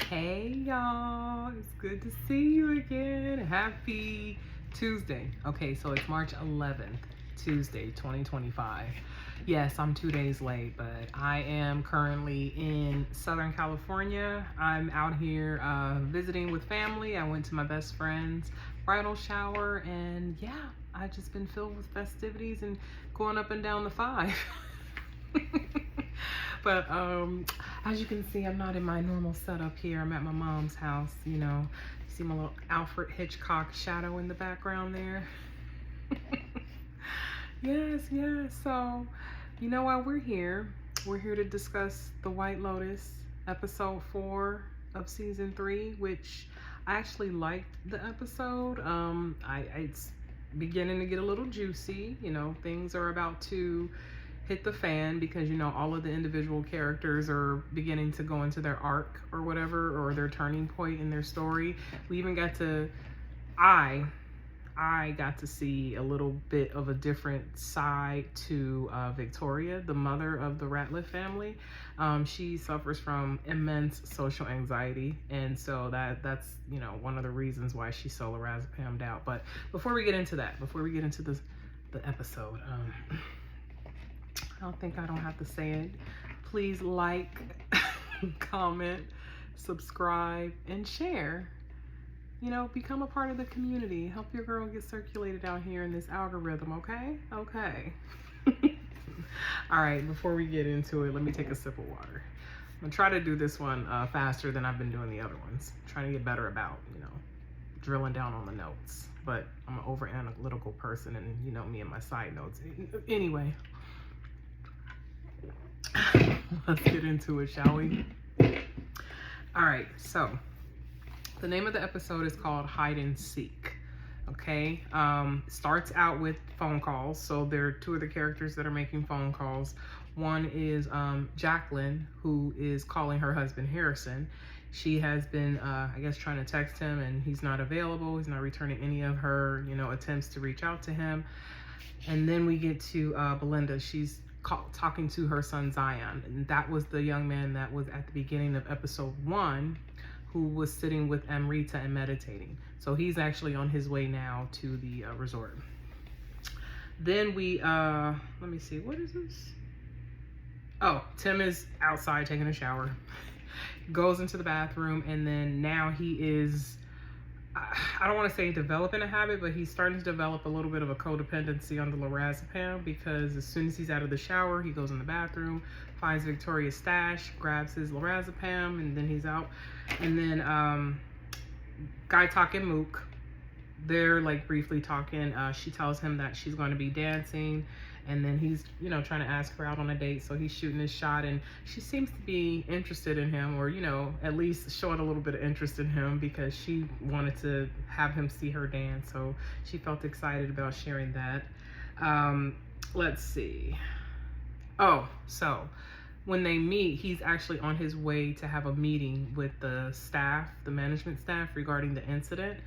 Hey y'all, it's good to see you again. Happy Tuesday. Okay, so it's March 11th, Tuesday, 2025. Yes, I'm 2 days late, but I am currently in Southern California. I'm out here visiting with family. I went to my best friend's bridal shower, and yeah, I've just been filled with festivities and going up and down the five. But as you can see, I'm not in my normal setup here. I'm at my mom's house, you see my little Alfred Hitchcock shadow in the background there. Yes. So, while we're here to discuss The White Lotus, episode 4 of season 3, which I actually liked the episode. It's beginning to get a little juicy. Things are about to hit the fan because all of the individual characters are beginning to go into their arc or whatever, or their turning point in their story. We even got to I got to see a little bit of a different side to Victoria, the mother of the Ratliff family. She suffers from immense social anxiety, and so that's one of the reasons why she's so lorazepammed out. But before we get into the episode, I don't have to say it. Please like, comment, subscribe, and share. Become a part of the community. Help your girl get circulated out here in this algorithm, okay? Okay. All right, before we get into it, let me take a sip of water. I'm gonna try to do this one faster than I've been doing the other ones. I'm trying to get better about, drilling down on the notes. But I'm an over-analytical person, and me and my side notes. Anyway. Let's get into it, shall we? All right, so the name of the episode is called Hide and Seek. Okay, starts out with phone calls. So there are two of the characters that are making phone calls. One is Jacqueline, who is calling her husband Harrison. She has been, trying to text him, and he's not available. He's not returning any of her, attempts to reach out to him. And then we get to Belinda. She's talking to her son Zion, and that was the young man that was at the beginning of episode 1 who was sitting with Amrita and meditating. So he's actually on his way now to the resort. Then we let me see, what is this? Oh, Tim is outside taking a shower, goes into the bathroom, and then now he is, I don't want to say developing a habit, but he's starting to develop a little bit of a codependency on the lorazepam, because as soon as he's out of the shower, he goes in the bathroom, finds Victoria's stash, grabs his lorazepam, and then he's out. And then Guy Talk and Mook, they're like briefly talking. She tells him that she's going to be dancing, and then he's trying to ask her out on a date, so he's shooting his shot, and she seems to be interested in him, or at least showing a little bit of interest in him, because she wanted to have him see her dance, so she felt excited about sharing that. Let's see. Oh, so when they meet, he's actually on his way to have a meeting with the staff, the management staff, regarding the incident.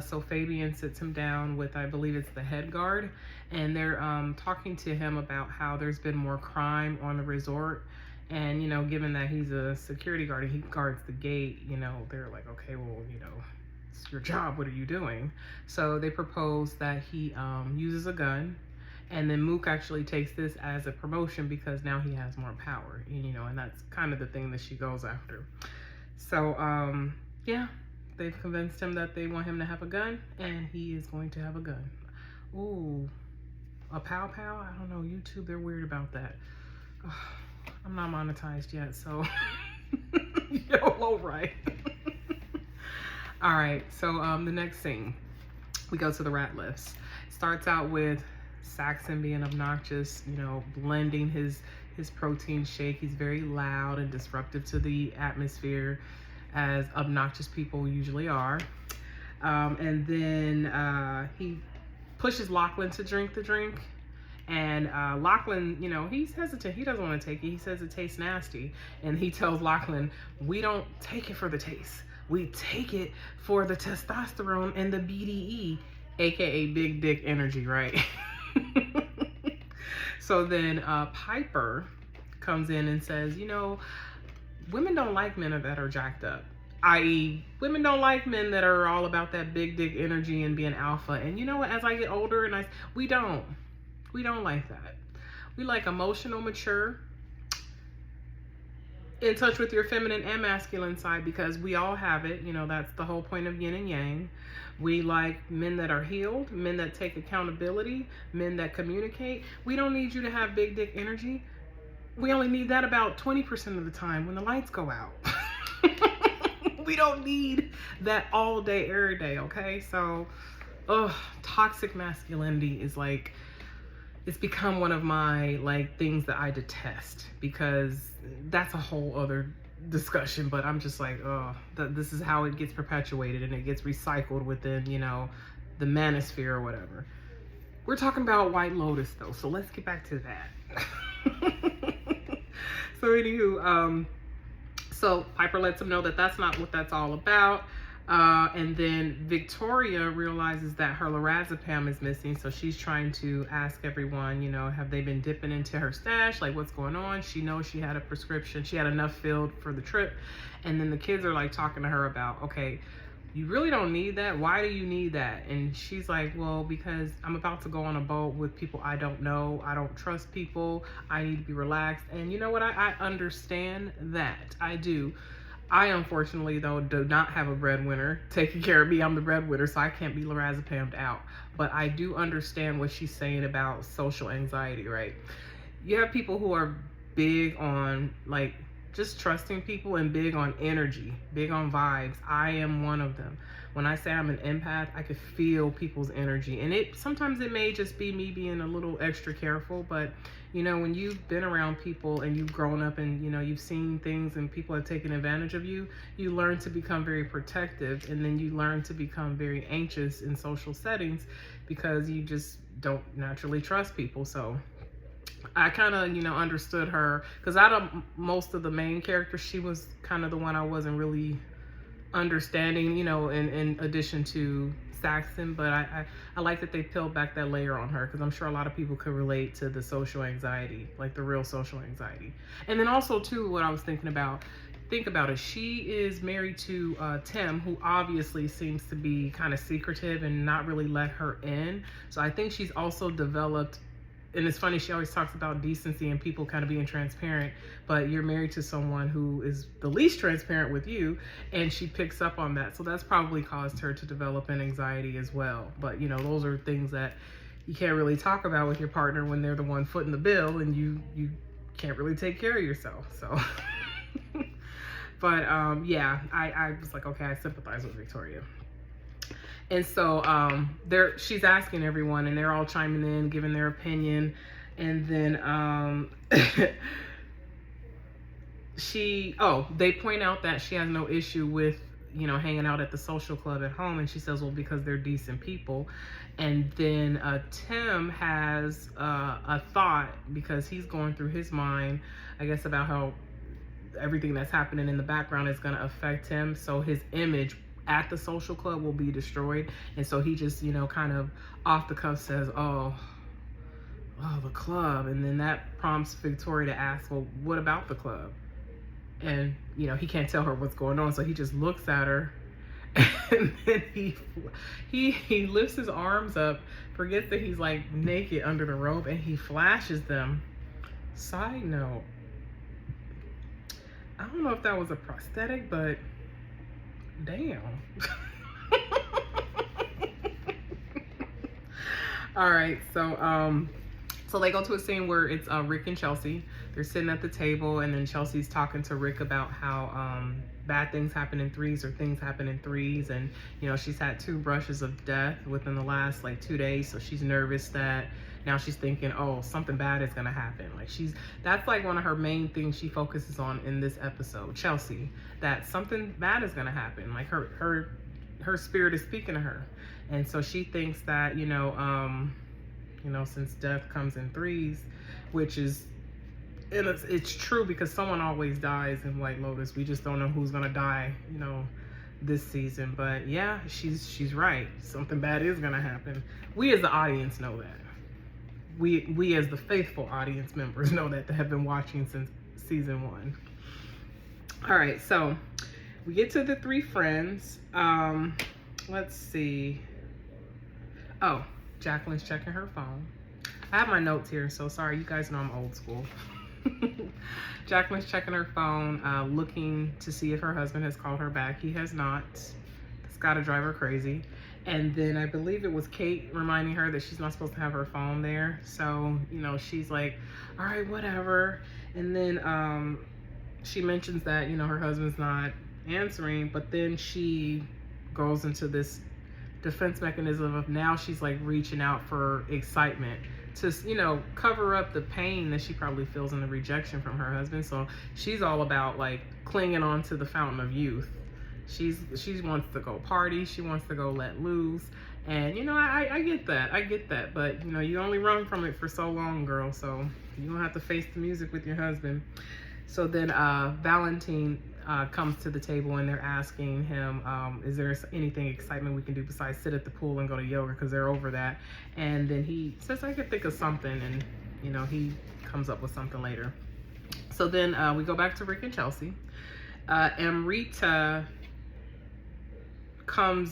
So Fabian sits him down with, I believe it's the head guard, and they're talking to him about how there's been more crime on the resort. And, given that he's a security guard and he guards the gate, they're like, okay, well, it's your job. What are you doing? So they propose that he uses a gun. And then Mook actually takes this as a promotion because now he has more power, and that's kind of the thing that she goes after. So, yeah. They've convinced him that they want him to have a gun, and he is going to have a gun. Ooh, a pow pow? I don't know. YouTube, they're weird about that. Ugh, I'm not monetized yet, so YOLO, right? All right, so the next scene, we go to the Ratliffs. Starts out with Saxon being obnoxious, blending his protein shake. He's very loud and disruptive to the atmosphere, as obnoxious people usually are. And then he pushes Lachlan to drink the drink. And Lachlan, he's hesitant. He doesn't want to take it. He says it tastes nasty. And he tells Lachlan, we don't take it for the taste. We take it for the testosterone and the BDE, aka big dick energy, right? So then Piper comes in and says, women don't like men that are jacked up. i.e., women don't like men that are all about that big dick energy and being alpha. And you know what? As I get older, we don't like that. We like emotional, mature, in touch with your feminine and masculine side, because we all have it. You know, that's the whole point of yin and yang. We like men that are healed, men that take accountability, men that communicate. We don't need you to have big dick energy. We only need that about 20% of the time when the lights go out. We don't need that all day, every day, okay? So, toxic masculinity is like, it's become one of my like things that I detest, because that's a whole other discussion. But I'm just like, this is how it gets perpetuated and it gets recycled within, you know, the manosphere or whatever. We're talking about White Lotus though, so let's get back to that. So anywho, so Piper lets him know that that's not what that's all about. And then Victoria realizes that her lorazepam is missing. So she's trying to ask everyone, you know, have they been dipping into her stash? Like, what's going on? She knows she had a prescription. She had enough filled for the trip. And then the kids are like talking to her about, okay, you really don't need that. Why do you need that? And she's like, well, because I'm about to go on a boat with people I don't know. I don't trust people. I need to be relaxed. And you know what? I understand that. I do. I unfortunately though do not have a breadwinner taking care of me. I'm the breadwinner, so I can't be lorazepammed out. But I do understand what she's saying about social anxiety, right? You have people who are big on like just trusting people and big on energy, big on vibes. I am one of them. When I say I'm an empath, I could feel people's energy. And sometimes it may just be me being a little extra careful, but you know, when you've been around people and you've grown up and you know, you've seen things and people have taken advantage of you, you learn to become very protective, and then you learn to become very anxious in social settings because you just don't naturally trust people. So I kind of, you know, understood her, because out of most of the main characters, she was kind of the one I wasn't really understanding, you know, in addition to Saxon. But I like that they peeled back that layer on her, because I'm sure a lot of people could relate to the social anxiety, like the real social anxiety. And then also too, what I was thinking about, think about it, she is married to Tim, who obviously seems to be kind of secretive and not really let her in. So I think she's also developed, and it's funny, she always talks about decency and people kind of being transparent, but you're married to someone who is the least transparent with you, and she picks up on that. So that's probably caused her to develop an anxiety as well. But you know, those are things that you can't really talk about with your partner when they're the one footing the bill and you can't really take care of yourself. So but yeah, I was like, okay, I sympathize with Victoria. And so she's asking everyone, and they're all chiming in, giving their opinion. And then they point out that she has no issue with, you know, hanging out at the social club at home. And she says, well, because they're decent people. And then Tim has a thought, because he's going through his mind, I guess, about how everything that's happening in the background is going to affect him. So his image at the social club will be destroyed. And so he just, you know, kind of off the cuff says, oh, the club. And then that prompts Victoria to ask, well, what about the club? And, you know, he can't tell her what's going on. So he just looks at her, and then he lifts his arms up, forgets that he's like naked under the robe, and he flashes them. Side note, I don't know if that was a prosthetic, but damn. All right, so they go to a scene where it's Rick and Chelsea. They're sitting at the table, and then Chelsea's talking to Rick about how bad things happen in threes, or things happen in threes. And you know, she's had 2 brushes of death within the last like 2 days, so she's nervous that now she's thinking, oh, something bad is gonna happen. Like that's like one of her main things she focuses on in this episode, Chelsea, that something bad is gonna happen. Like her spirit is speaking to her. And so she thinks that, you know, since death comes in threes, which is, it's true, because someone always dies in White Lotus. We just don't know who's gonna die, you know, this season. But yeah, she's right. Something bad is gonna happen. We as the audience know that. We as the faithful audience members know that have been watching since season 1. All right, so we get to the three friends. Let's see. Oh, Jacqueline's checking her phone. I have my notes here, so sorry, you guys know I'm old school. Jacqueline's checking her phone, looking to see if her husband has called her back. He has not. It's got to drive her crazy. And then I believe it was Kate reminding her that she's not supposed to have her phone there. So, you know, she's like, all right, whatever. And then she mentions that, you know, her husband's not answering, but then she goes into this defense mechanism of now she's like reaching out for excitement to, you know, cover up the pain that she probably feels in the rejection from her husband. So she's all about like clinging on to the fountain of youth. She wants to go party. She wants to go let loose. And, you know, I get that. I get that. But, you know, you only run from it for so long, girl. So you don't have to face the music with your husband. So then Valentine comes to the table and they're asking him, is there anything excitement we can do besides sit at the pool and go to yoga, because they're over that. And then he says, I could think of something. And, you know, he comes up with something later. So then we go back to Rick and Chelsea. And Rita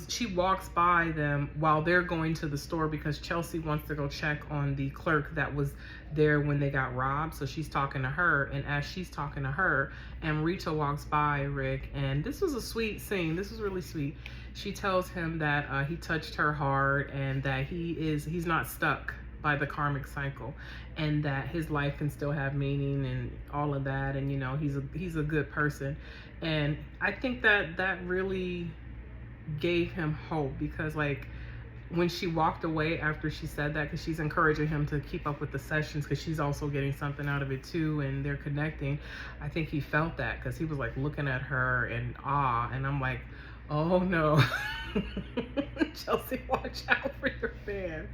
she walks by them while they're going to the store because Chelsea wants to go check on the clerk that was there when they got robbed. So she's talking to her, and as she's talking to her, and Rita walks by Rick, and this was a sweet scene. This was really sweet. She tells him that he touched her hard and that he's not stuck by the karmic cycle, and that his life can still have meaning and all of that, and you know, he's a good person. And I think that really gave him hope, because like when she walked away after she said that, because she's encouraging him to keep up with the sessions because she's also getting something out of it too, and they're connecting. I think he felt that because he was like looking at her in awe, and I'm like, oh no. Chelsea, watch out for your man.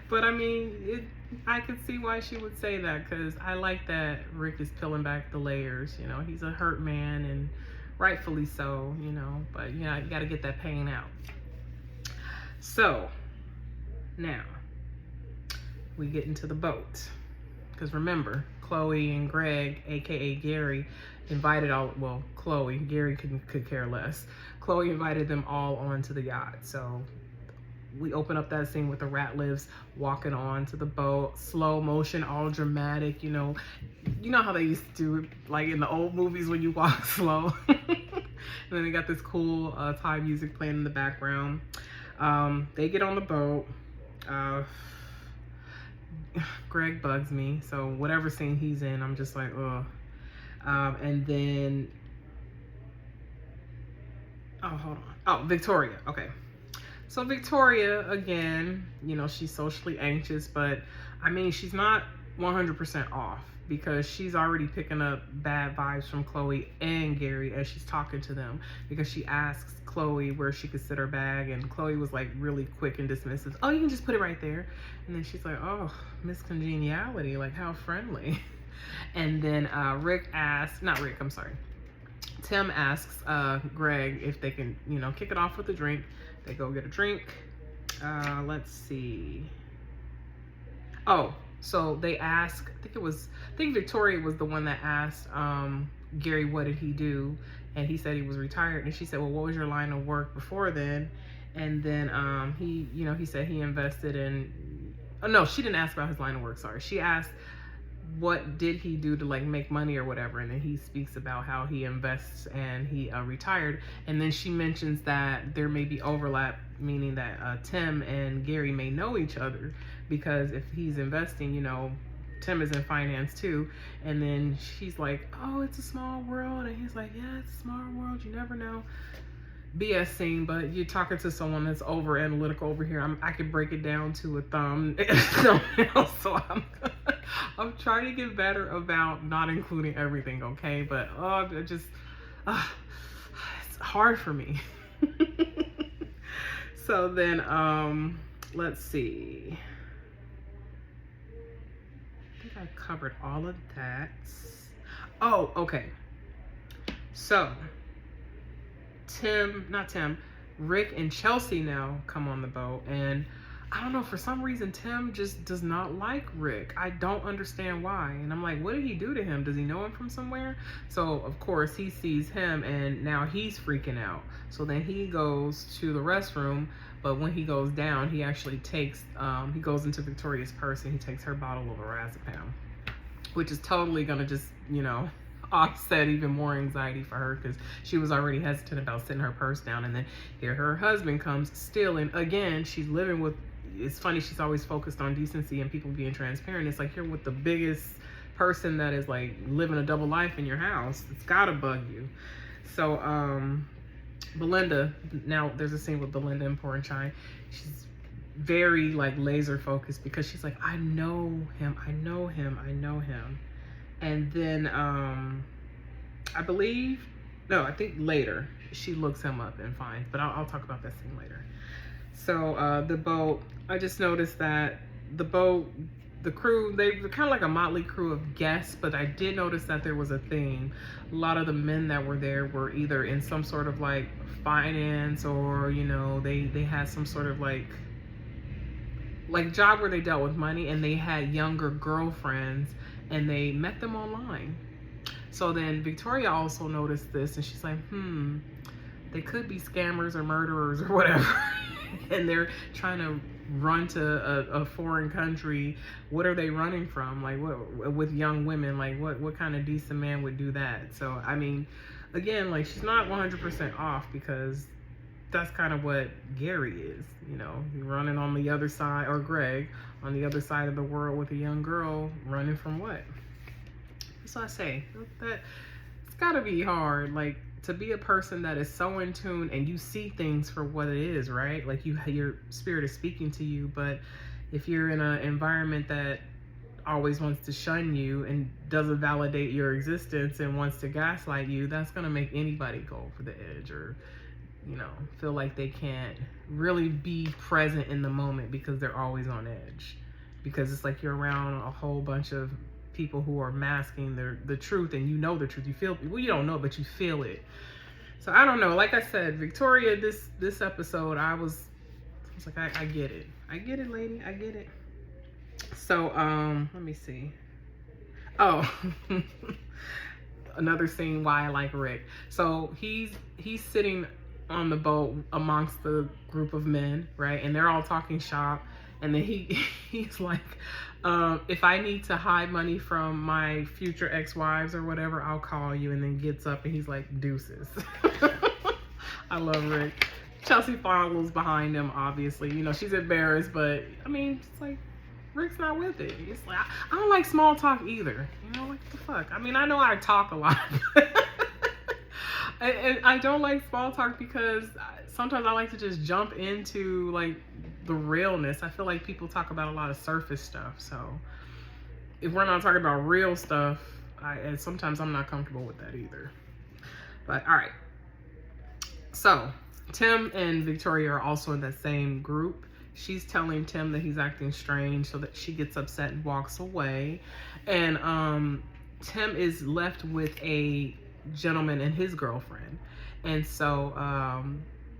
But I mean, I could see why she would say that, because I like that Rick is peeling back the layers. You know, he's a hurt man, and rightfully so, you know, but you know, you got to get that pain out. So now we get into the boat, because remember, Chloe and Greg, aka Gary, invited Chloe, Gary could care less. Chloe invited them all onto the yacht. So we open up that scene with the Ratliffs walking on to the boat, slow motion, all dramatic, you know how they used to do it, like in the old movies when you walk slow. And then they got this cool Thai music playing in the background. They get on the boat. Greg bugs me, so whatever scene he's in, I'm just like, ugh. And then, oh, hold on. Oh, Victoria, okay. So Victoria, again, you know, she's socially anxious, but I mean, she's not 100% off, because she's already picking up bad vibes from Chloe and Gary as she's talking to them, because she asks Chloe where she could sit her bag, and Chloe was like really quick and dismissive. Oh, you can just put it right there. And then she's like, oh, Miss Congeniality, like how friendly. And then Tim asks Greg if they can, you know, kick it off with a drink. They go get a drink. Let's see. Oh, so they ask, I think Victoria was the one that asked Gary what did he do, and he said he was retired, and she said, well, what was your line of work before then? And then he said he invested in, oh no, she didn't ask about his line of work, sorry. She asked what did he do to like make money or whatever, and then he speaks about how he invests and he retired. And then she mentions that there may be overlap, meaning that Tim and Gary may know each other, because if he's investing, you know, Tim is in finance too. And then she's like, oh, it's a small world, and he's like, yeah, it's a small world, you never know. BS scene, but you're talking to someone that's over analytical over here. I could break it down to a thumbnail. So I'm trying to get better about not including everything, okay? But it's hard for me. So then let's see. I think I covered all of that. Oh, okay. So Rick and Chelsea now come on the boat, and I don't know, for some reason, Tim just does not like Rick. I don't understand why. And I'm like, what did he do to him? Does he know him from somewhere? So, of course, he sees him and now he's freaking out. So then he goes to the restroom. But when he goes down, he actually takes, he goes into Victoria's purse and he takes her bottle of lorazepam, which is totally going to just, you know, offset even more anxiety for her because she was already hesitant about setting her purse down. And then here her husband comes stealing. Again, she's living with, it's funny, she's always focused on decency and people being transparent. It's like you're with the biggest person that is like living a double life in your house. It's gotta bug you. So Belinda, now there's a scene with Belinda and Pornchine. She's very like laser focused because she's like, I know him. And then I think later she looks him up and finds, but I'll talk about that scene later. So the boat, I just noticed that the boat, the crew, they were kind of like a motley crew of guests, but I did notice that there was a theme. A lot of the men that were there were either in some sort of like finance or, you know, they had some sort of like job where they dealt with money, and they had younger girlfriends and they met them online. So then Victoria also noticed this and she's like, they could be scammers or murderers or whatever. And they're trying to run to a foreign country. What are they running from? Like, what with young women? Like, what kind of decent man would do that? So, I mean, again, like, she's not 100% off because that's kind of what Gary is. You know, you're running on the other side, or Greg, on the other side of the world with a young girl running from what? So I say that it's got to be hard, like, to be a person that is so in tune and you see things for what it is, right? Like your spirit is speaking to you, but if you're in an environment that always wants to shun you and doesn't validate your existence and wants to gaslight you, that's going to make anybody go over the edge or, you know, feel like they can't really be present in the moment because they're always on edge. Because it's like you're around a whole bunch of people who are masking the truth, and you know the truth. You feel, well, you don't know, but you feel it. So I don't know. Like I said, Victoria, this episode, I was like, I get it. I get it, lady. I get it. So let me see. Oh, another scene why I like Rick. So he's sitting on the boat amongst the group of men, right? And they're all talking shop. And then he's like, if I need to hide money from my future ex-wives or whatever, I'll call you. And then gets up and he's like, deuces. I love Rick. Chelsea follows behind him, obviously. You know, she's embarrassed, but I mean, it's like, Rick's not with it. It's like, I don't like small talk either. You know, what the fuck? I mean, I know I talk a lot. And I don't like small talk because sometimes I like to just jump into like the realness. I feel like people talk about a lot of surface stuff. So if we're not talking about real stuff, and sometimes I'm not comfortable with that either. But all right. So Tim and Victoria are also in that same group. She's telling Tim that he's acting strange, so that she gets upset and walks away. And Tim is left with a gentleman and his girlfriend. And so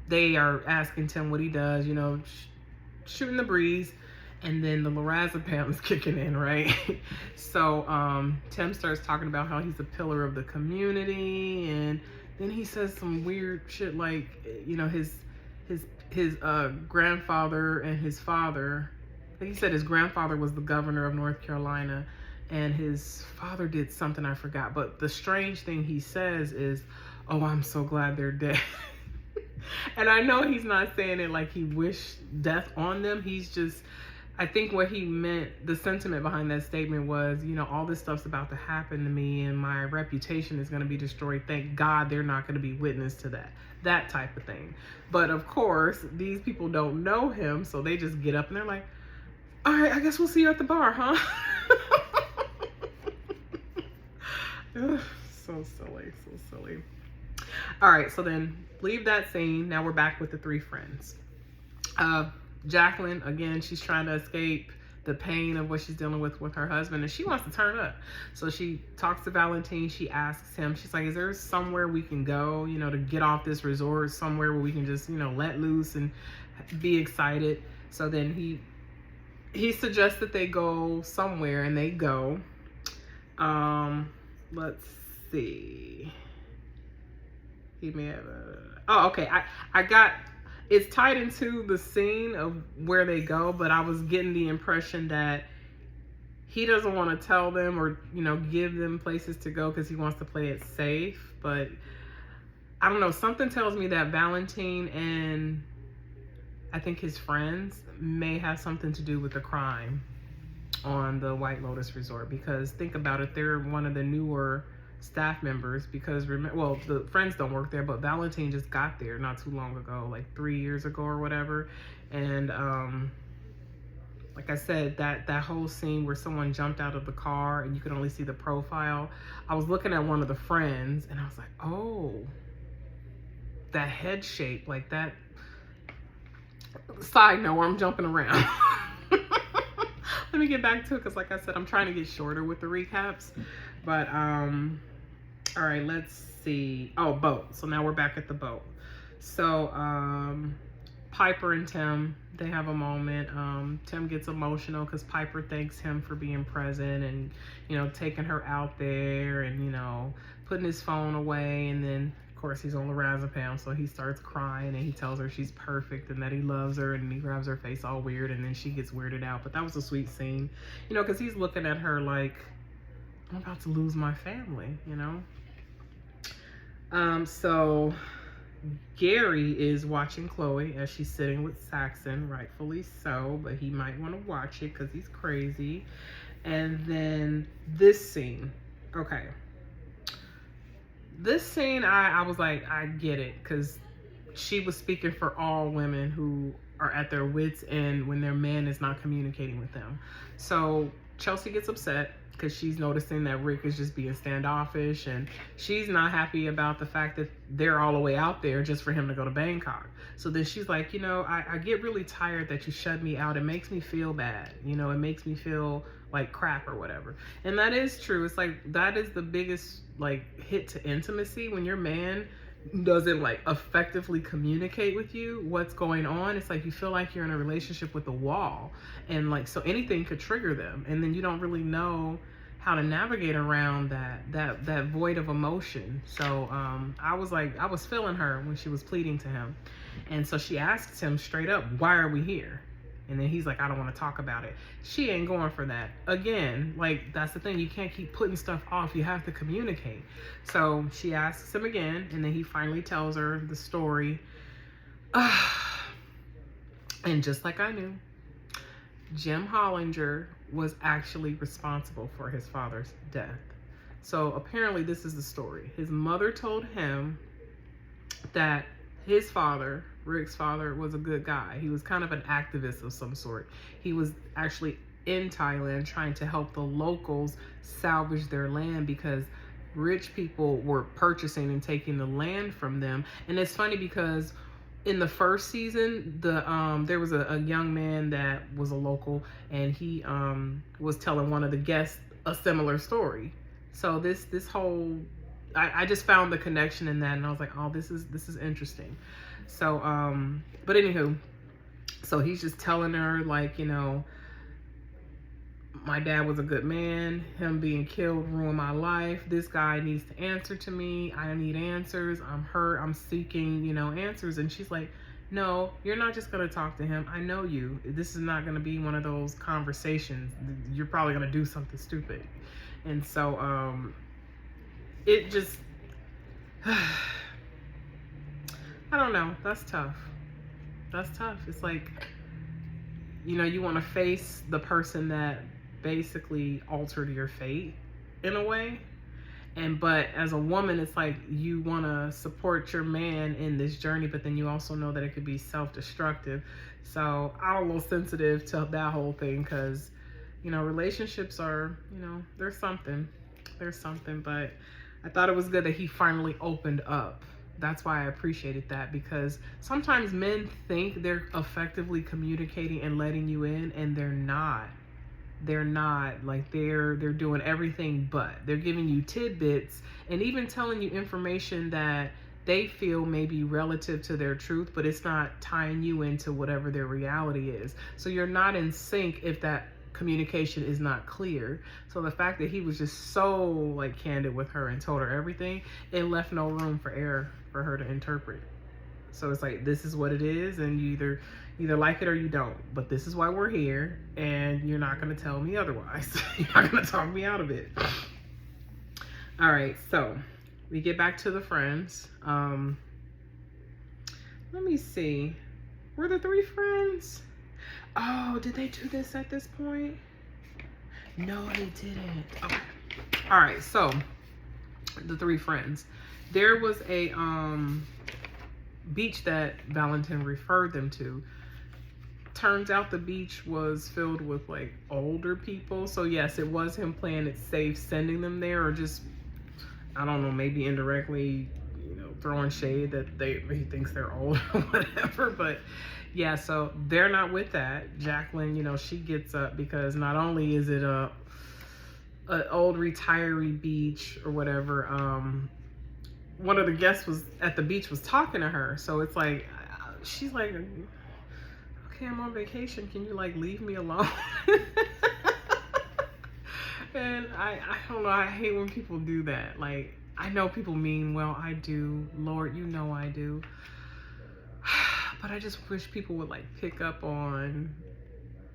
they are asking Tim what he does, you know, shooting the breeze. And then the lorazepam is kicking in, right? So Tim starts talking about how he's a pillar of the community, and then he says some weird shit like, you know, his grandfather and his father. I think he said his grandfather was the governor of North Carolina, and his father did something I forgot. But the strange thing he says is, "Oh, I'm so glad they're dead." And I know he's not saying it like he wished death on them. He's just, I think what he meant, the sentiment behind that statement was, you know, all this stuff's about to happen to me and my reputation is going to be destroyed. Thank God they're not going to be witness to that type of thing. But of course, these people don't know him, so they just get up and they're like, all right, I guess we'll see you at the bar, huh? Ugh, so silly. All right, so then leave that scene. Now we're back with the three friends. Jacqueline, again, she's trying to escape the pain of what she's dealing with her husband, and she wants to turn up. So she talks to Valentine. She asks him, she's like, is there somewhere we can go, you know, to get off this resort, somewhere where we can just, you know, let loose and be excited? So then he suggests that they go somewhere, and they go. Let's see. He may have oh, okay. I got, it's tied into the scene of where they go, but I was getting the impression that he doesn't want to tell them or, you know, give them places to go because he wants to play it safe. But I don't know, something tells me that Valentine and I think his friends may have something to do with the crime on the White Lotus Resort, because think about it, they're one of the newer staff members, because well, the friends don't work there, but Valentine just got there not too long ago, like 3 years ago or whatever. And like I said, that whole scene where someone jumped out of the car and you could only see the profile, I was looking at one of the friends and I was like, oh, that head shape, like that. Side note, where I'm jumping around. Let me get back to it, because like I said, I'm trying to get shorter with the recaps. But all right, let's see. Oh, boat. So now we're back at the boat. So Piper and Tim, they have a moment. Tim gets emotional because Piper thanks him for being present and, you know, taking her out there and, you know, putting his phone away. And then of course he's on lorazepam, so he starts crying and he tells her she's perfect and that he loves her, and he grabs her face all weird, and then she gets weirded out. But that was a sweet scene, you know, because he's looking at her like, I'm about to lose my family, you know. So Gary is watching Chloe as she's sitting with Saxon, rightfully so, but he might want to watch it because he's crazy. And then this scene, okay. This scene, I was like, I get it, because she was speaking for all women who are at their wits' end when their man is not communicating with them. So Chelsea gets upset because she's noticing that Rick is just being standoffish, and she's not happy about the fact that they're all the way out there just for him to go to Bangkok. So then she's like, you know, I get really tired that you shut me out. It makes me feel bad. You know, it makes me feel like crap or whatever. And that is true. It's like, that is the biggest like hit to intimacy, when your man doesn't like effectively communicate with you what's going on. It's like you feel like you're in a relationship with a wall, and like, so anything could trigger them, and then you don't really know how to navigate around that void of emotion. So I was like, I was feeling her when she was pleading to him. And so she asks him straight up, why are we here? And then he's like, I don't want to talk about it. She ain't going for that. Again, like, that's the thing. You can't keep putting stuff off. You have to communicate. So she asks him again, and then he finally tells her the story. And just like I knew, Jim Hollinger was actually responsible for his father's death. So apparently this is the story. His mother told him that his father, Rick's father, was a good guy. He was kind of an activist of some sort. He was actually in Thailand trying to help the locals salvage their land because rich people were purchasing and taking the land from them. And it's funny because in the first season, there was a young man that was a local, and he was telling one of the guests a similar story. So this whole, I just found the connection in that, and I was like, oh, this is interesting. So but anywho, so he's just telling her, like, you know, my dad was a good man. Him being killed ruined my life. This guy needs to answer to me. I need answers. I'm hurt. I'm seeking, you know, answers. And she's like, no, you're not just going to talk to him. I know you. This is not going to be one of those conversations. You're probably going to do something stupid. And so it just, I don't know. That's tough. That's tough. It's like, you know, you want to face the person that basically altered your fate in a way. But as a woman, it's like you want to support your man in this journey, but then you also know that it could be self-destructive. So I'm a little sensitive to that whole thing because, you know, relationships are, you know, there's something, but I thought it was good that he finally opened up. That's why I appreciated that, because sometimes men think they're effectively communicating and letting you in, and they're not. They're not. Like, they're doing everything but. They're giving you tidbits and even telling you information that they feel may be relative to their truth, but it's not tying you into whatever their reality is. So you're not in sync if that communication is not clear. So the fact that he was just so like candid with her and told her everything, it left no room for error for her to interpret. So it's like, this is what it is, and you either like it or you don't. But this is why we're here, and you're not going to tell me otherwise. You're not going to talk me out of it. All right, so we get back to the friends. Let me see. Were the 3 friends? Oh, did they do this at this point? No, they didn't. Okay. All right, so the 3 friends. There was a beach that Valentin referred them to. Turns out the beach was filled with like older people. So yes, it was him playing it safe, sending them there, or just, I don't know, maybe indirectly, throwing shade that he thinks they're old or whatever. But yeah, so they're not with that. Jacqueline, she gets up because not only is it a old retiree beach or whatever, one of the guests was at the beach was talking to her. So it's like, she's like, okay, I'm on vacation. Can you like leave me alone? And I don't know. I hate when people do that. Like, I know people mean well. I do. Lord, I do. But I just wish people would like pick up on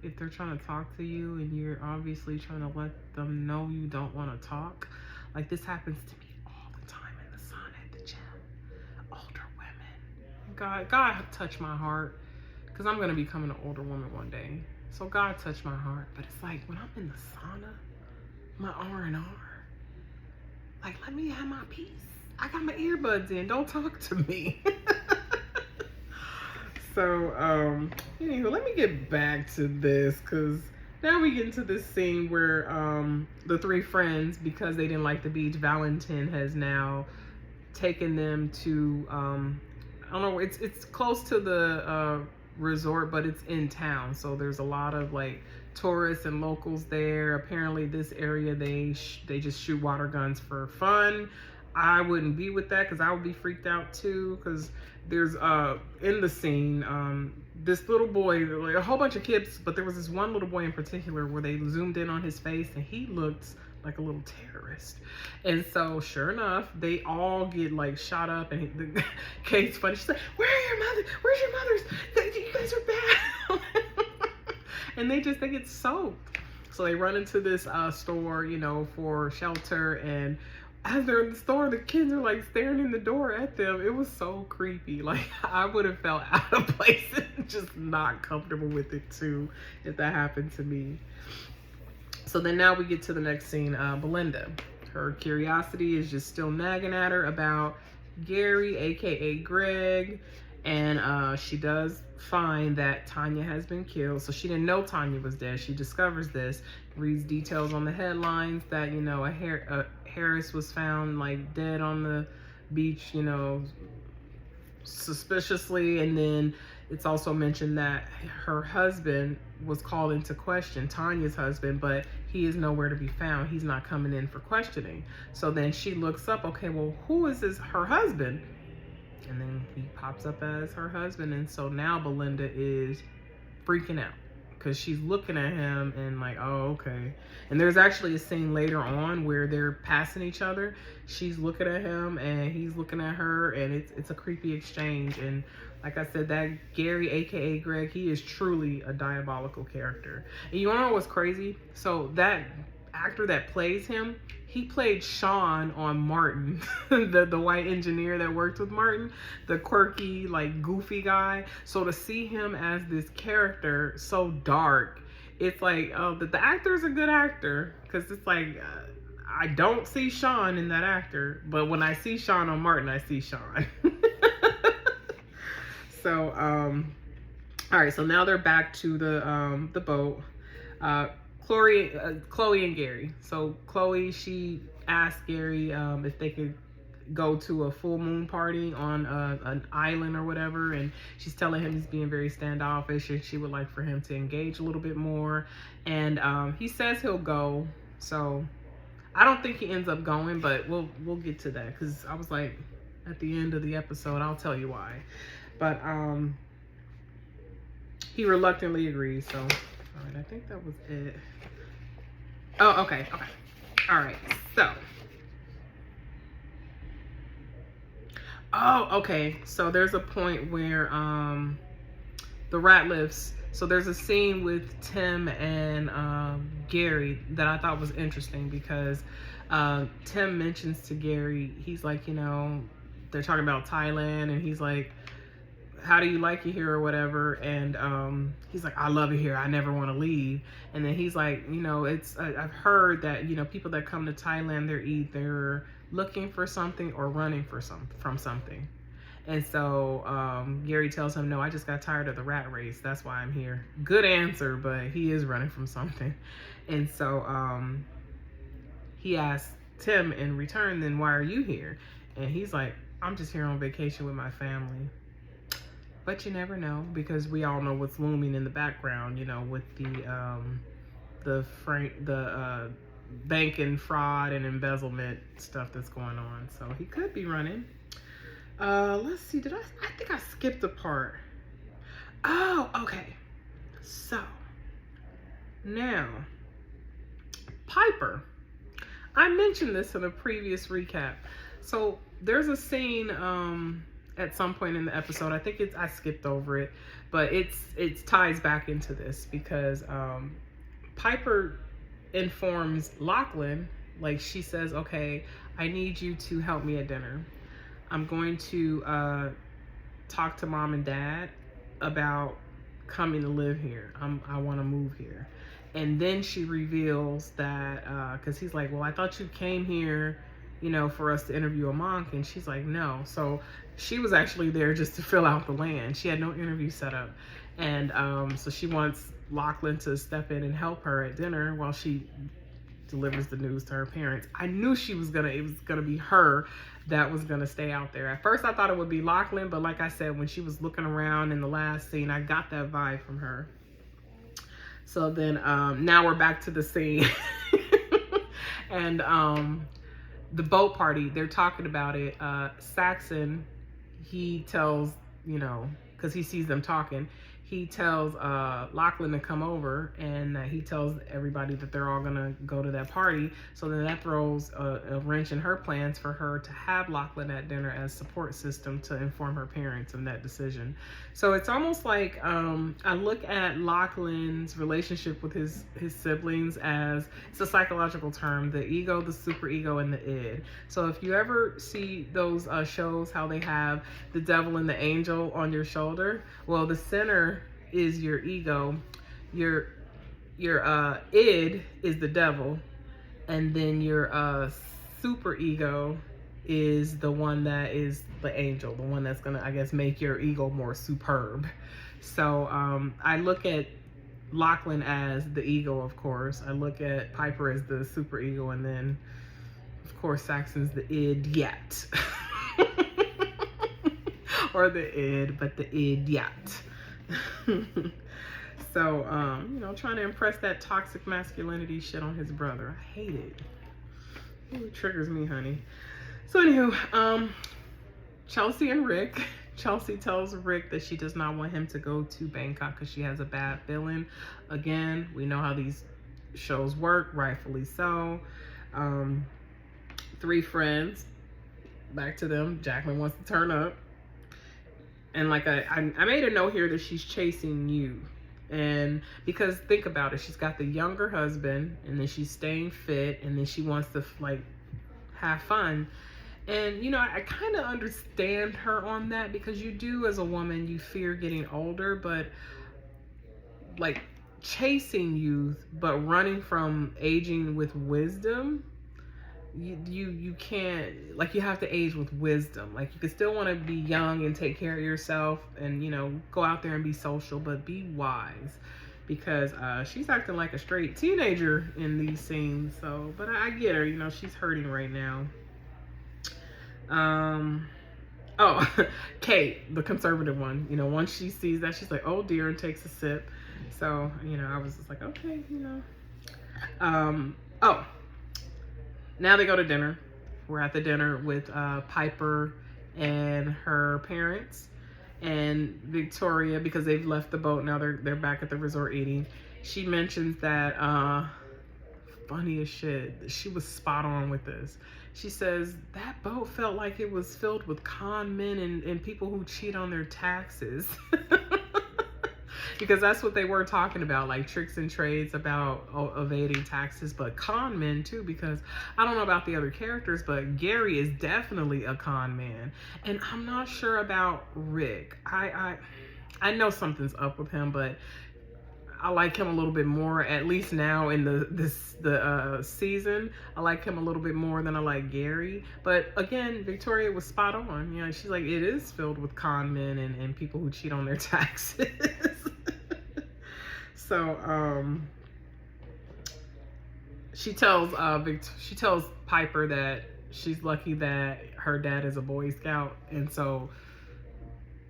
if they're trying to talk to you and you're obviously trying to let them know you don't want to talk. Like, this happens to me all the time in the sun at the gym. Older women. God touch my heart, because I'm going to become an older woman one day. So God touch my heart. But it's like, when I'm in the sauna, my R&R, like, let me have my peace. I got my earbuds in. Don't talk to me. So, anywho, let me get back to this, because now we get into this scene where the 3 friends, because they didn't like the beach, Valentin has now taken them to, I don't know, it's close to the resort, but it's in town. So there's a lot of like tourists and locals there. Apparently this area, they just shoot water guns for fun. I wouldn't be with that, because I would be freaked out too, because there's in the scene this little boy, like a whole bunch of kids, but there was this one little boy in particular where they zoomed in on his face and he looked like a little terrorist. And so sure enough, they all get like shot up, and Kate's funny, she's like, where's your mothers? You guys are bad. And they get soaked. So they run into this store, for shelter, and as they're in the store, the kids are like staring in the door at them. It was so creepy. Like, I would have felt out of place and just not comfortable with it too if that happened to me. So then now we get to the next scene. Belinda, her curiosity is just still nagging at her about Gary, aka Greg, and she does find that Tanya has been killed. So she didn't know Tanya was dead. She discovers this, reads details on the headlines that Harris was found like dead on the beach, suspiciously. And then it's also mentioned that her husband was called into question, Tanya's husband, but he is nowhere to be found. He's not coming in for questioning. So then she looks up, okay, well, who is her husband? And then he pops up as her husband. And so now Belinda is freaking out, because she's looking at him and like, oh, okay. And there's actually a scene later on where they're passing each other. She's looking at him and he's looking at her, and it's a creepy exchange. And like I said, that Gary, aka Greg, he is truly a diabolical character. And you wanna know what's crazy? So that actor that plays him, he played Sean on Martin, the white engineer that worked with Martin, the quirky, like goofy guy. So to see him as this character so dark, it's like, oh, the actor's a good actor, because it's like, I don't see Sean in that actor, but when I see Sean on Martin, I see Sean. So, all right, so now they're back to the boat. Chloe and Gary. So Chloe, she asked Gary if they could go to a full moon party on an island or whatever, and she's telling him he's being very standoffish and she would like for him to engage a little bit more. And he says he'll go. So I don't think he ends up going, but we'll get to that, because I was like, at the end of the episode. I'll tell you why. But he reluctantly agrees. So, all right, I think that was it. Oh, okay. All right, so. Oh, okay. So there's a point where the Ratliffs. So there's a scene with Tim and Gary that I thought was interesting because Tim mentions to Gary, he's like, you know, they're talking about Thailand, and he's like, how do you like it here or whatever? And he's like, I love it here. I never want to leave. And then he's like, you know, I've heard that, you know, people that come to Thailand, they're either looking for something or running from something. And so Gary tells him, no, I just got tired of the rat race. That's why I'm here. Good answer, but he is running from something. And so he asks Tim in return, then why are you here? And he's like, I'm just here on vacation with my family. But you never know, because we all know what's looming in the background, you know, with the banking fraud and embezzlement stuff that's going on. So he could be running. Let's see, I think I skipped a part. Oh, okay. So now Piper. I mentioned this in a previous recap. So there's a scene at some point in the episode. I think I skipped over it, but it ties back into this because Piper informs Lachlan, like she says, okay, I need you to help me at dinner. I'm going to talk to mom and dad about coming to live here. I want to move here. And then she reveals that, because he's like, well, I thought you came here, you know, for us to interview a monk. And she's like, no. So she was actually there just to fill out the land. She had no interview set up. And so she wants Lachlan to step in and help her at dinner while she delivers the news to her parents. I knew it was gonna be her that was gonna stay out there. At first I thought it would be Lachlan, but like I said, when she was looking around in the last scene, I got that vibe from her. So then now we're back to the scene. And the boat party, they're talking about it. Saxon, he tells, you know, because he sees them talking, he tells Lachlan to come over, and he tells everybody that they're all gonna go to that party. So then that throws a wrench in her plans for her to have Lachlan at dinner as support system to inform her parents of that decision. So it's almost like I look at Lachlan's relationship with his siblings as, it's a psychological term, the ego, the superego, and the id. So if you ever see those shows, how they have the devil and the angel on your shoulder, well, the center is your ego, your id is the devil, and then your super ego is the one that is the angel, the one that's gonna, I guess, make your ego more superb. So I look at Lachlan as the ego, of course. I look at Piper as the super ego, and then of course Saxon's the idiot. Or the id, but the idiot. So, you know, trying to impress that toxic masculinity shit on his brother. I hate it. It triggers me, honey. So, anywho, Chelsea and Rick. Chelsea tells Rick that she does not want him to go to Bangkok because she has a bad feeling. Again, we know how these shows work, rightfully so. Three friends. Back to them. Jacqueline wants to turn up. And like I made a note here that she's chasing you. And because think about it, she's got the younger husband, and then she's staying fit, and then she wants to like have fun. And you know, I kind of understand her on that, because you do, as a woman, you fear getting older, but like chasing youth but running from aging with wisdom, you can't, like, you have to age with wisdom. Like, you can still want to be young and take care of yourself and, you know, go out there and be social, but be wise, because she's acting like a straight teenager in these scenes. So, but I get her, you know, she's hurting right now. Oh, Kate, the conservative one, you know, once she sees that, she's like, oh dear, and takes a sip. So, you know, I was just like, okay, you know. Now they go to dinner. We're at the dinner with Piper and her parents, and Victoria, because they've left the boat now, they're back at the resort eating. She mentions that funny as shit, she was spot on with this. She says that boat felt like it was filled with con men and people who cheat on their taxes. Because that's what they were talking about, like tricks and trades about evading taxes, but con men too, because I don't know about the other characters, but Gary is definitely a con man. And I'm not sure about Rick. I know something's up with him, but I like him a little bit more, at least now in the season. I like him a little bit more than I like Gary. But again, Victoria was spot on. You know, she's like, it is filled with con men and people who cheat on their taxes. So she tells Piper that she's lucky that her dad is a Boy Scout, and so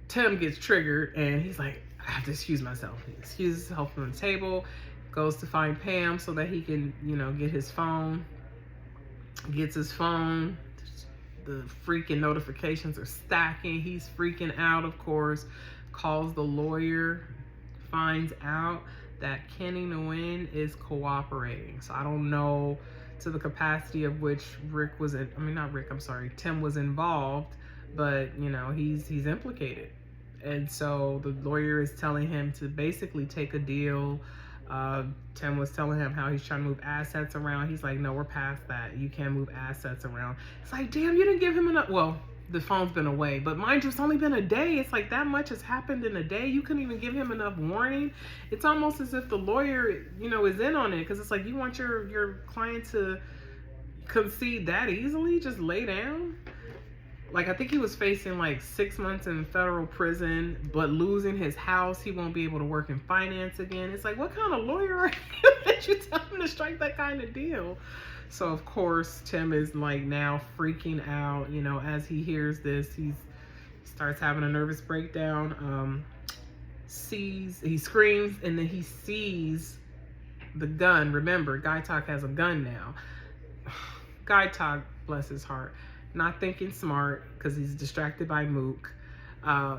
Tim gets triggered and he's like, I have to excuse myself. He excuses himself from the table, goes to find Pam so that he can, you know, get his phone. Gets his phone. The freaking notifications are stacking. He's freaking out, of course. Calls the lawyer. Finds out that Kenny Nguyen is cooperating. So I don't know to the capacity of which Tim was involved, but you know, he's implicated. And so the lawyer is telling him to basically take a deal. Tim was telling him how he's trying to move assets around. He's like, no, we're past that. You can't move assets around. It's like, damn, you didn't give him enough. Well, the phone's been away, but mind you, it's only been a day. It's like that much has happened in a day. You couldn't even give him enough warning. It's almost as if the lawyer, you know, is in on it, because it's like, you want your client to concede that easily? Just lay down? Like, I think he was facing like 6 months in federal prison, but losing his house. He won't be able to work in finance again. It's like, what kind of lawyer are you that you tell him to strike that kind of deal? So, of course, Tim is like now freaking out. You know, as he hears this, he starts having a nervous breakdown. He screams, and then he sees the gun. Remember, Guy Talk has a gun now. Guy Talk, bless his heart, not thinking smart because he's distracted by Mook.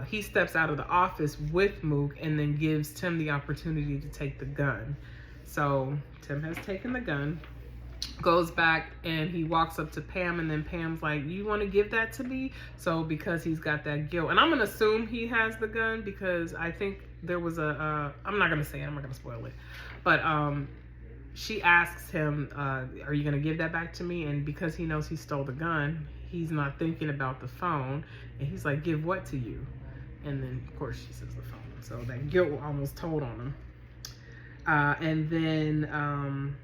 He steps out of the office with Mook and then gives Tim the opportunity to take the gun. So Tim has taken the gun, goes back, and he walks up to Pam, and then Pam's like, you want to give that to me? So because he's got that guilt, and I'm going to assume he has the gun, because I think there was I'm not going to say it, I'm not going to spoil it, but she asks him, are you going to give that back to me? And because he knows he stole the gun, he's not thinking about the phone, and he's like, give what to you? And then of course she says the phone. So that guilt almost told on him. And then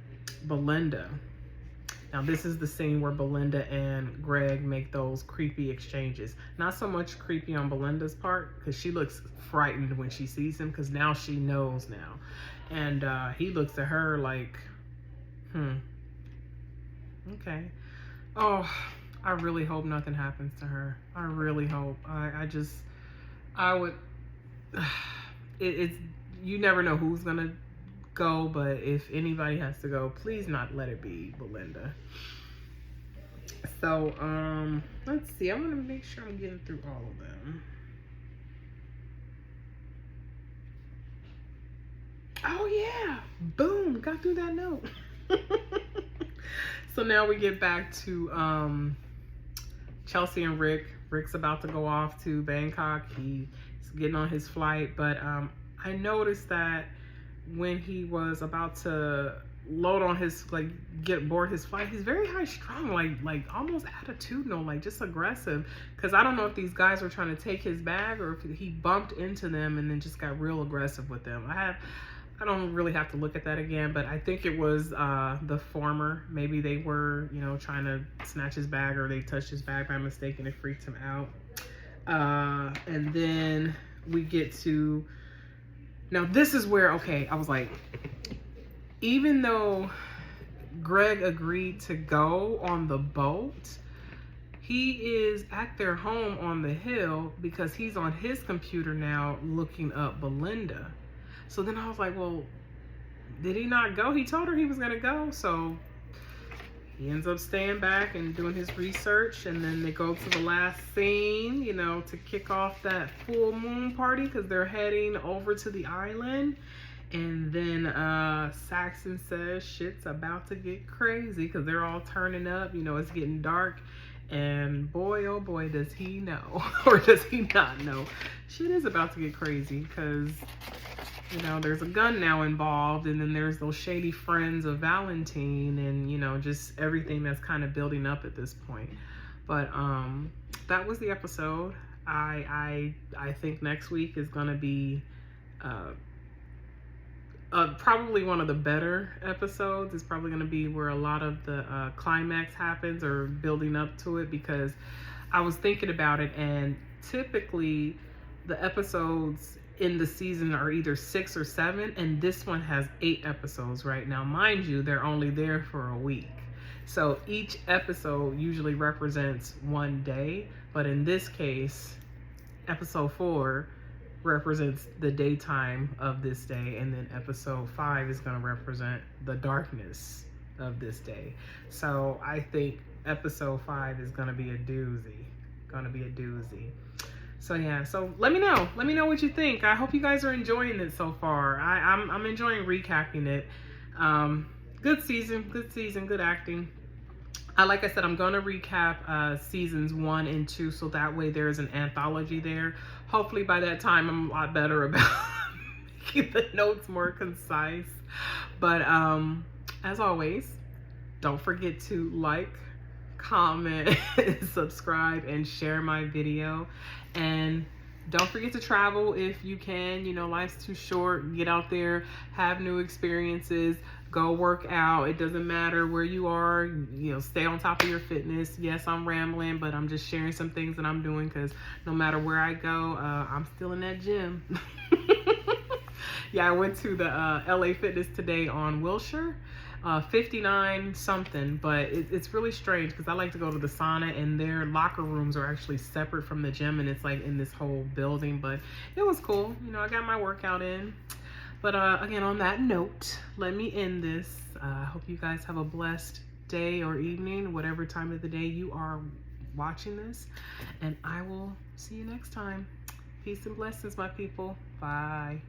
Belinda. Now this is the scene where Belinda and Greg make those creepy exchanges. Not so much creepy on Belinda's part, because she looks frightened when she sees him, because now she knows now. And he looks at her like, okay. Oh, I really hope nothing happens to her. I really hope. It's you never know who's gonna go, but if anybody has to go, please not let it be Belinda. So let's see, I'm gonna make sure I'm getting through all of them. Oh yeah, boom, got through that note. So now we get back to Chelsea and Rick. Rick's about to go off to Bangkok. He's getting on his flight, but I noticed that when he was about to load on his, get board his flight, he's very high strung, like almost attitudinal, like just aggressive. Because I don't know if these guys were trying to take his bag or if he bumped into them and then just got real aggressive with them. I don't really have to look at that again, but I think it was the former. Maybe they were, trying to snatch his bag, or they touched his bag by mistake and it freaked him out. And then we get to, now this is where, okay, I was like, even though Greg agreed to go on the boat, he is at their home on the hill because he's on his computer now looking up Belinda. So then I was like, well, did he not go? He told her he was going to go. So he ends up staying back and doing his research, and then they go to the last scene, you know, to kick off that full moon party because they're heading over to the island. And then Saxon says shit's about to get crazy because they're all turning up, you know, it's getting dark. And boy, oh boy, does he know, or does he not know, shit is about to get crazy because, you know, there's a gun now involved, and then there's those shady friends of Valentine, and, you know, just everything that's kind of building up at this point. But that was the episode. I think next week is gonna be probably one of the better episodes. It's probably going to be where a lot of the climax happens, or building up to it, because I was thinking about it, and typically the episodes in the season are either 6 or 7, and this one has 8 episodes right now. Mind you, they're only there for a week. So each episode usually represents one day, but in this case, episode 4 represents the daytime of this day, and then episode 5 is going to represent the darkness of this day. So I think episode 5 is going to be a doozy. So yeah, so let me know what you think. I hope you guys are enjoying it so far. I'm enjoying recapping it. Good season, good acting. Like I said, I'm going to recap seasons 1 and 2, so that way there's an anthology there. Hopefully by that time I'm a lot better about making the notes more concise. But as always, don't forget to like, comment, subscribe, and share my video. And don't forget to travel if you can. You know, life's too short. Get out there, have new experiences, go work out. It doesn't matter where you are, you know, stay on top of your fitness. Yes, I'm rambling, but I'm just sharing some things that I'm doing, because no matter where I go, I'm still in that gym. Yeah, I went to the LA Fitness today on Wilshire. 59 something, but it's really strange because I like to go to the sauna, and their locker rooms are actually separate from the gym, and it's like in this whole building. But it was cool, you know, I got my workout in. But again, on that note, let me end this. I hope you guys have a blessed day or evening, whatever time of the day you are watching this, and I will see you next time. Peace and blessings, my people. Bye.